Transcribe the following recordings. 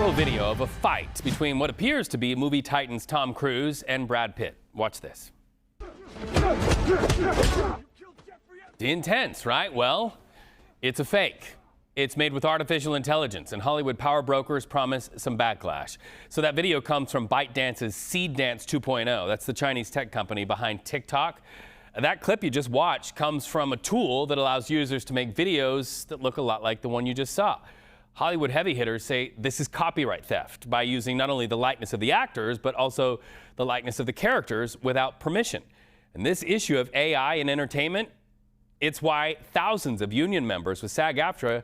viral video of a fight between what appears to be movie titans Tom Cruise and Brad Pitt. Watch this. Intense, right? Well, it's a fake. It's made with artificial intelligence, and Hollywood power brokers promise some backlash. So that video comes from ByteDance's Seed Dance 2.0. That's the Chinese tech company behind TikTok. That clip you just watched comes from a tool that allows users to make videos that look a lot like the one you just saw. Hollywood heavy hitters say this is copyright theft by using not only the likeness of the actors, but also the likeness of the characters without permission. And this issue of AI in entertainment, it's why thousands of union members with SAG-AFTRA,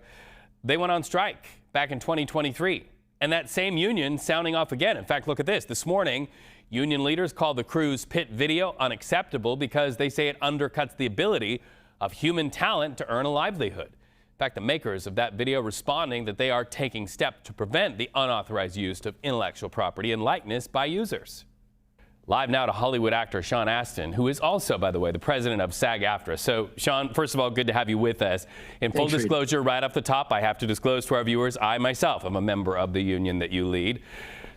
they went on strike back in 2023. And that same union sounding off again. In fact, look at this. This morning, union leaders called the Cruise Pitt video unacceptable because they say it undercuts the ability of human talent to earn a livelihood. In fact, the makers of that video responding that they are taking steps to prevent the unauthorized use of intellectual property and likeness by users. Live now to Hollywood actor Sean Astin, who is also, by the way, the president of SAG-AFTRA. So, Sean, first of all, good to have you with us. In full disclosure, right off the top, I have to disclose to our viewers, I myself am a member of the union that you lead.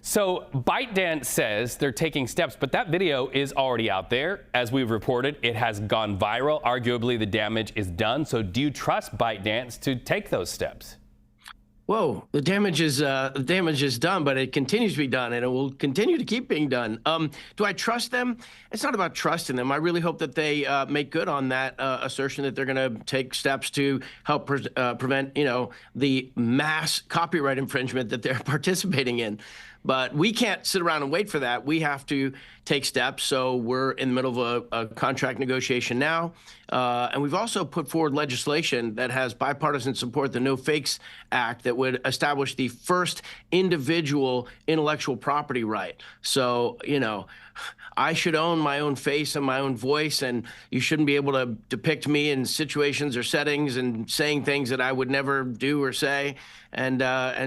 So ByteDance says they're taking steps, but that video is already out there. As we've reported, it has gone viral. Arguably, the damage is done. So do you trust ByteDance to take those steps? Whoa, the damage is done, but it continues to be done, and it will continue to keep being done. Do I trust them? It's not about trusting them. I really hope that they make good on that assertion that they're going to take steps to help prevent, the mass copyright infringement that they're participating in. But we can't sit around and wait for that. We have to take steps. So we're in the middle of a contract negotiation now. And we've also put forward legislation that has bipartisan support, the No Fakes Act, that would establish the first individual intellectual property right. So, I should own my own face and my own voice, and you shouldn't be able to depict me in situations or settings and saying things that I would never do or say. And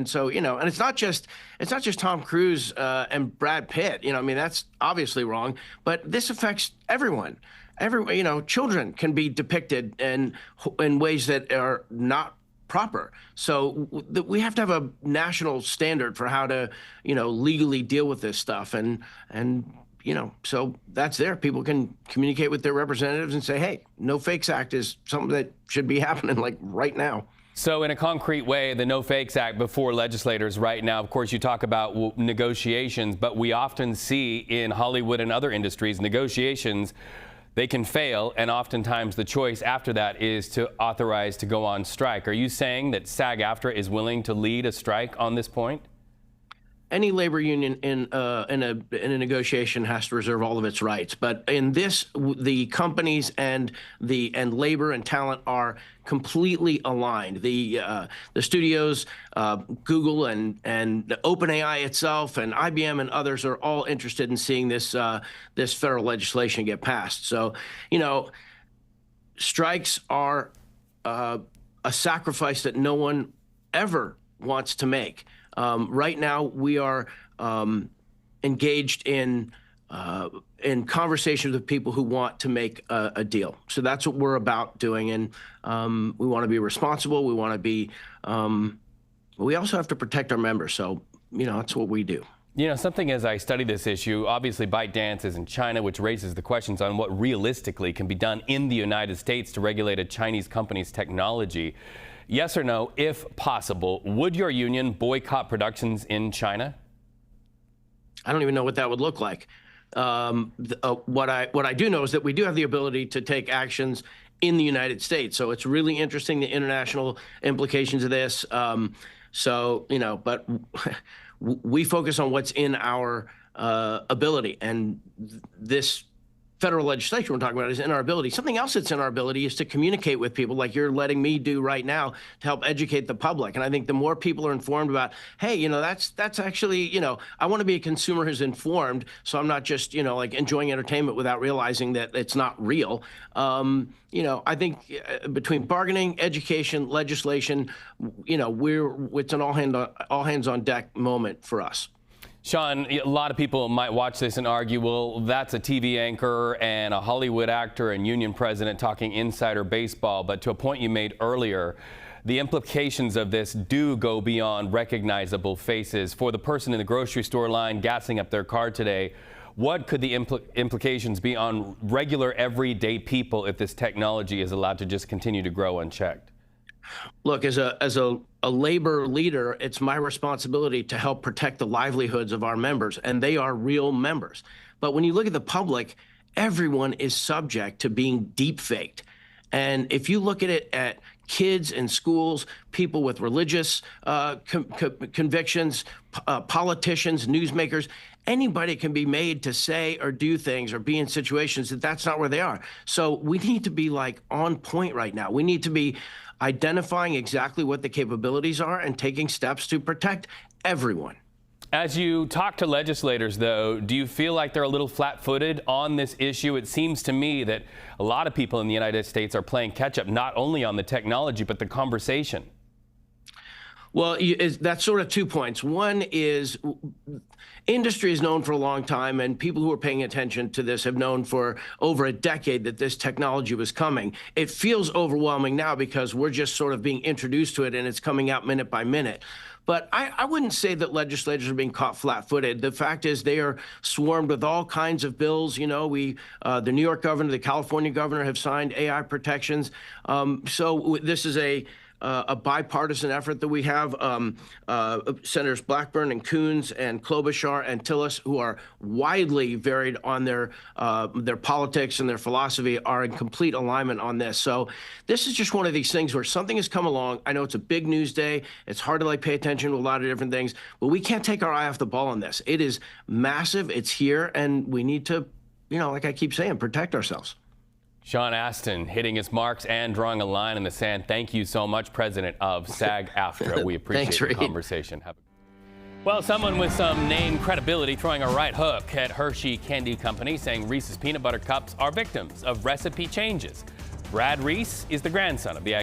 so, and it's not just Tom Cruise and Brad Pitt. That's obviously wrong, but this affects everyone. Children can be depicted in ways that are not proper. So we have to have a national standard for how to, legally deal with this stuff. So that's there. People can communicate with their representatives and say, hey, No Fakes Act is something that should be happening like right now. So in a concrete way, the No Fakes Act before legislators right now, of course, you talk about negotiations, but we often see in Hollywood and other industries, negotiations, they can fail, and oftentimes the choice after that is to authorize to go on strike. Are you saying that SAG-AFTRA is willing to lead a strike on this point? Any labor union in a negotiation has to reserve all of its rights, but in this, the companies and labor and talent are completely aligned. The studios, Google and OpenAI itself, and IBM and others are all interested in seeing this this federal legislation get passed. So, strikes are a sacrifice that no one ever wants to make. Right now, we are engaged in conversations with people who want to make a deal. So that's what we're about doing, and we want to be responsible. We want to be. We also have to protect our members. So that's what we do. Something as I study this issue, obviously ByteDance is in China, which raises the questions on what realistically can be done in the United States to regulate a Chinese company's technology. Yes or no, if possible, would your union boycott productions in China? I don't even know what that would look like. What I do know is that we do have the ability to take actions in the United States. So it's really interesting, the international implications of this. But we focus on what's in our ability, and this federal legislation we're talking about is in our ability. Something else that's in our ability is to communicate with people like you're letting me do right now to help educate the public. And I think the more people are informed about, hey, that's actually, I want to be a consumer who's informed, so I'm not just, like enjoying entertainment without realizing that it's not real. I think between bargaining, education, legislation, it's an all hands on deck moment for us. Sean, a lot of people might watch this and argue, well, that's a TV anchor and a Hollywood actor and union president talking insider baseball. But to a point you made earlier, The implications of this do go beyond recognizable faces. For the person in the grocery store line gassing up their car today, what could the implications be on regular, everyday people if this technology is allowed to just continue to grow unchecked? Look, as a labor leader, it's my responsibility to help protect the livelihoods of our members, and they are real members. But when you look at the public, everyone is subject to being deep-faked. And if you look at it at kids in schools, people with religious convictions, politicians, newsmakers, anybody can be made to say or do things or be in situations that's not where they are. So we need to be like on point right now. We need to be identifying exactly what the capabilities are and taking steps to protect everyone. As you talk to legislators, though, do you feel like they're a little flat-footed on this issue? It seems to me that a lot of people in the United States are playing catch-up, not only on the technology, but the conversation. Well, that's sort of 2 points. One is industry is known for a long time, and people who are paying attention to this have known for over a decade that this technology was coming. It feels overwhelming now because we're just sort of being introduced to it, and it's coming out minute by minute. But I wouldn't say that legislators are being caught flat-footed. The fact is they are swarmed with all kinds of bills. You know, the New York governor, the California governor have signed AI protections. So this is a bipartisan effort that we have. Senators Blackburn and Coons and Klobuchar and Tillis, who are widely varied on their politics and their philosophy, are in complete alignment on this. So this is just one of these things where something has come along. I know it's a big news day. It's hard to pay attention to a lot of different things, but we can't take our eye off the ball on this. It is massive. It's here, and we need to, like I keep saying, protect ourselves. Sean Astin hitting his marks and drawing a line in the sand. Thank you so much, President of SAG-AFTRA. We appreciate the conversation. Well, someone with some name credibility throwing a right hook at Hershey Candy Company, saying Reese's peanut butter cups are victims of recipe changes. Brad Reese is the grandson of the